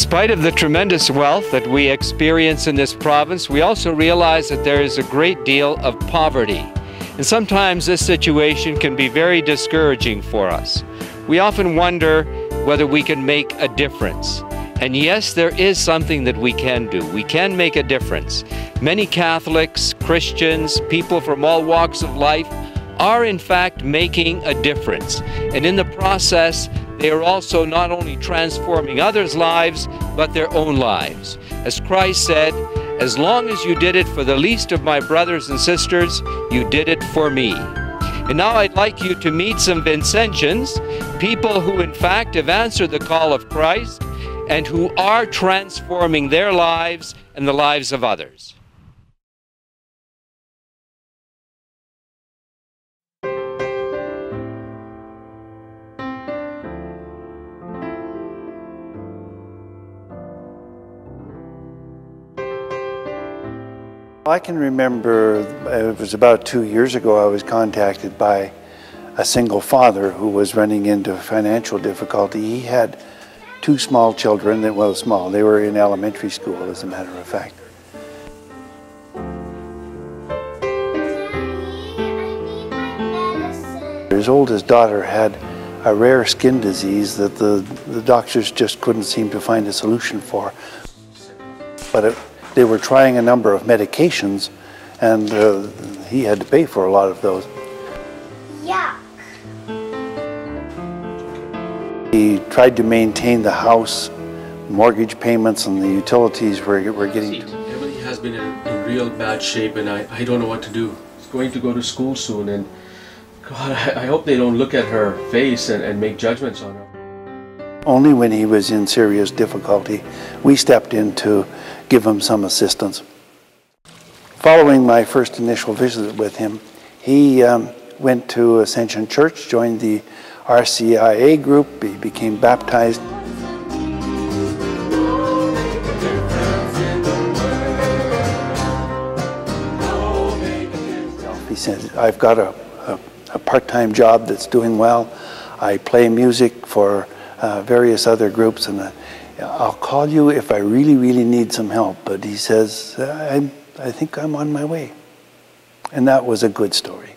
spite of the tremendous wealth that we experience in this province, we also realize that there is a great deal of poverty. And sometimes this situation can be very discouraging for us. We often wonder whether we can make a difference. And yes, there is something that we can do. We can make a difference. Many Catholics, Christians, people from all walks of life are in fact making a difference. And in the process, they are also not only transforming others' lives, but their own lives. As Christ said, as long as you did it for the least of my brothers and sisters, you did it for me. And now I'd like you to meet some Vincentians, people who in fact have answered the call of Christ and who are transforming their lives and the lives of others. I can remember it was about 2 years ago I was contacted by a single father who was running into financial difficulty. He had 2 small children, well small, they were in elementary school as a matter of fact. His oldest daughter had a rare skin disease that the doctors just couldn't seem to find a solution for. But they were trying a number of medications, and he had to pay for a lot of those. Yuck. He tried to maintain the house, mortgage payments, and the utilities were getting to. Emily has been in real bad shape, and I don't know what to do. She's going to go to school soon, and God, I hope they don't look at her face and make judgments on her. Only when he was in serious difficulty, we stepped in to give him some assistance. Following my first initial visit with him, he went to Ascension Church, joined the RCIA group, he became baptized. He said, I've got a part-time job that's doing well. I play music for various other groups, and I'll call you if I really, really need some help. But he says, I think I'm on my way. And that was a good story.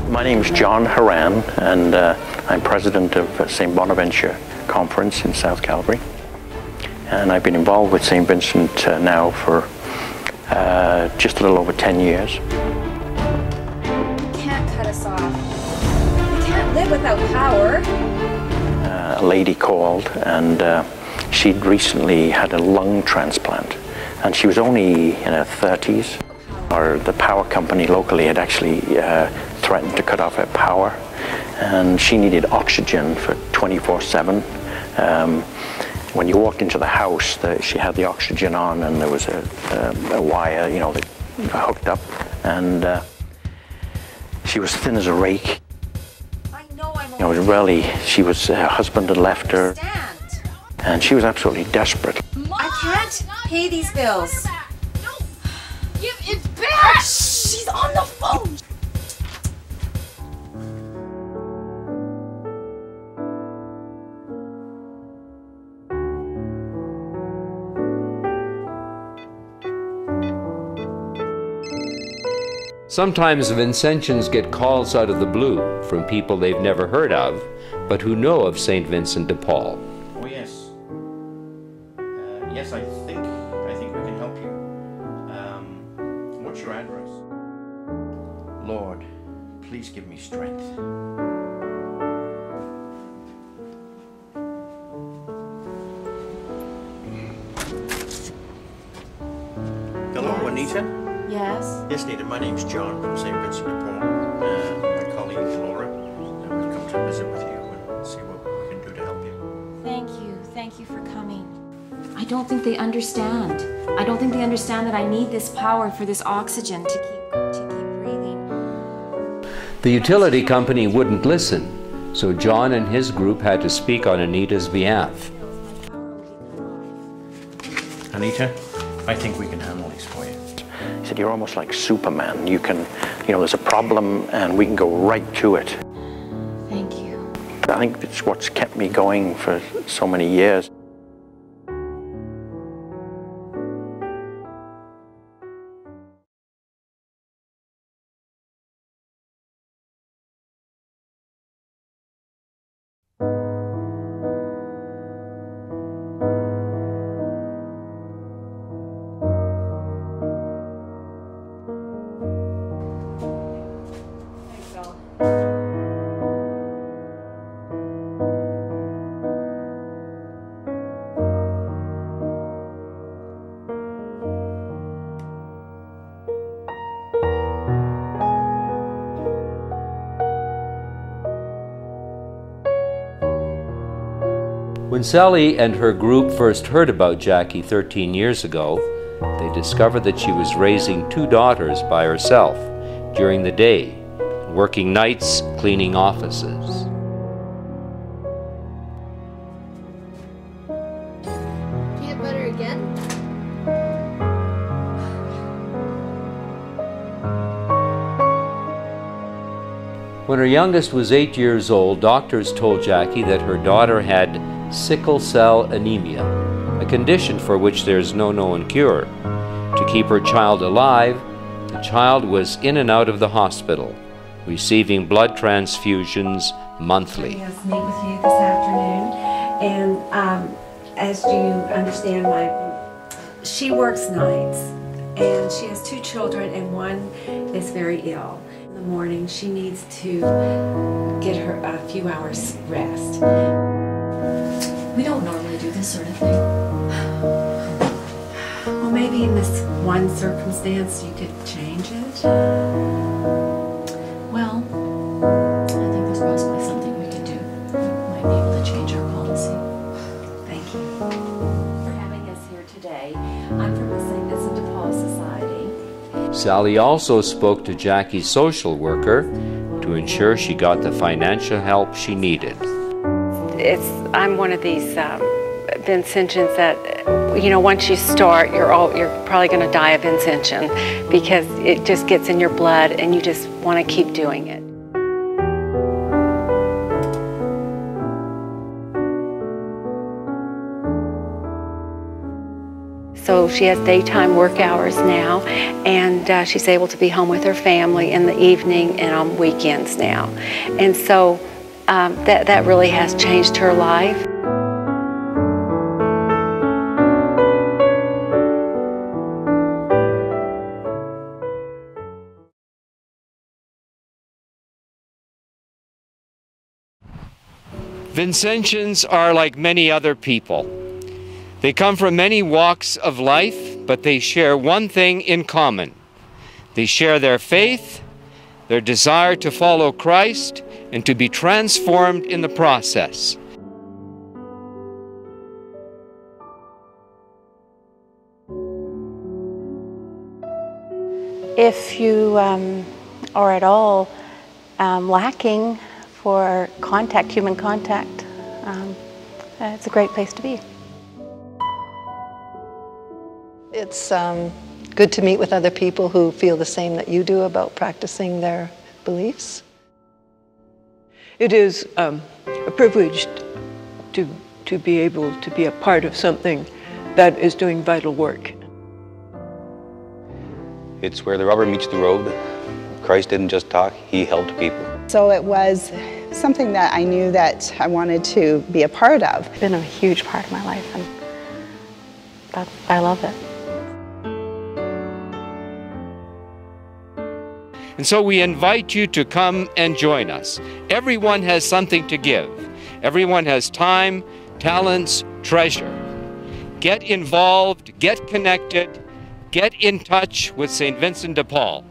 My name is John Haran, and I'm president of St. Bonaventure Conference in South Calgary. And I've been involved with St. Vincent now for just a little over 10 years. You can't cut us off. We can't live without power. A lady called, and she'd recently had a lung transplant, and she was only in her 30s. The power company locally had actually threatened to cut off her power, and she needed oxygen for 24/7. When you walked into the house, she had the oxygen on, and there was a wire, you know, that hooked up, and she was thin as a rake. I know I'm You know, it was really, her husband had left her, and she was absolutely desperate. I can't pay these bills. No! It's bad! She's on the phone! Sometimes Vincentians get calls out of the blue from people they've never heard of, but who know of St. Vincent de Paul. Oh yes. Yes, I think we can help you. What's your address? Lord, please give me strength. Hello, Anita? Yes? Yes, Anita, my name's John from St. Vincent de Paul. My colleague Laura, we've come to visit with you and see what we can do to help you. Thank you for coming. I don't think they understand. I don't think they understand that I need this power for this oxygen to keep breathing. The utility company wouldn't listen, so John and his group had to speak on Anita's behalf. Anita, I think we can handle these for you. He said, you're almost like Superman. You can, there's a problem and we can go right to it. Thank you. I think it's what's kept me going for so many years. When Sally and her group first heard about Jackie 13 years ago, they discovered that she was raising 2 daughters by herself during the day, working nights cleaning offices. Peanut butter again? When her youngest was 8 years old, doctors told Jackie that her daughter had sickle cell anemia, a condition for which there is no known cure. To keep her child alive, the child was in and out of the hospital, receiving blood transfusions monthly. Yes, meet with you this afternoon, and as you understand, she works nights, and she has 2 children, and one is very ill. In the morning, she needs to get her a few hours rest. We don't normally do this sort of thing. Well, maybe in this one circumstance, you could change it. Well, I think there's possibly something we could do. We might be able to change our policy. Thank you for having us here today. I'm from the St. Vincent de Paul Society. Sally also spoke to Jackie's social worker to ensure she got the financial help she needed. I'm one of these Vincentians that, once you start, you're probably going to die of Vincentian because it just gets in your blood and you just want to keep doing it. So she has daytime work hours now, and she's able to be home with her family in the evening and on weekends now. And so that really has changed her life. Vincentians are like many other people. They come from many walks of life, but they share one thing in common. They share their faith, their desire to follow Christ, and to be transformed in the process. If you are at all lacking for contact, human contact, it's a great place to be. It's good to meet with other people who feel the same that you do about practicing their beliefs. It is a privilege to be able to be a part of something that is doing vital work. It's where the rubber meets the road. Christ didn't just talk, he helped people. So it was something that I knew that I wanted to be a part of. It's been a huge part of my life, and I love it. And so we invite you to come and join us. Everyone has something to give. Everyone has time, talents, treasure. Get involved, get connected, get in touch with St. Vincent de Paul.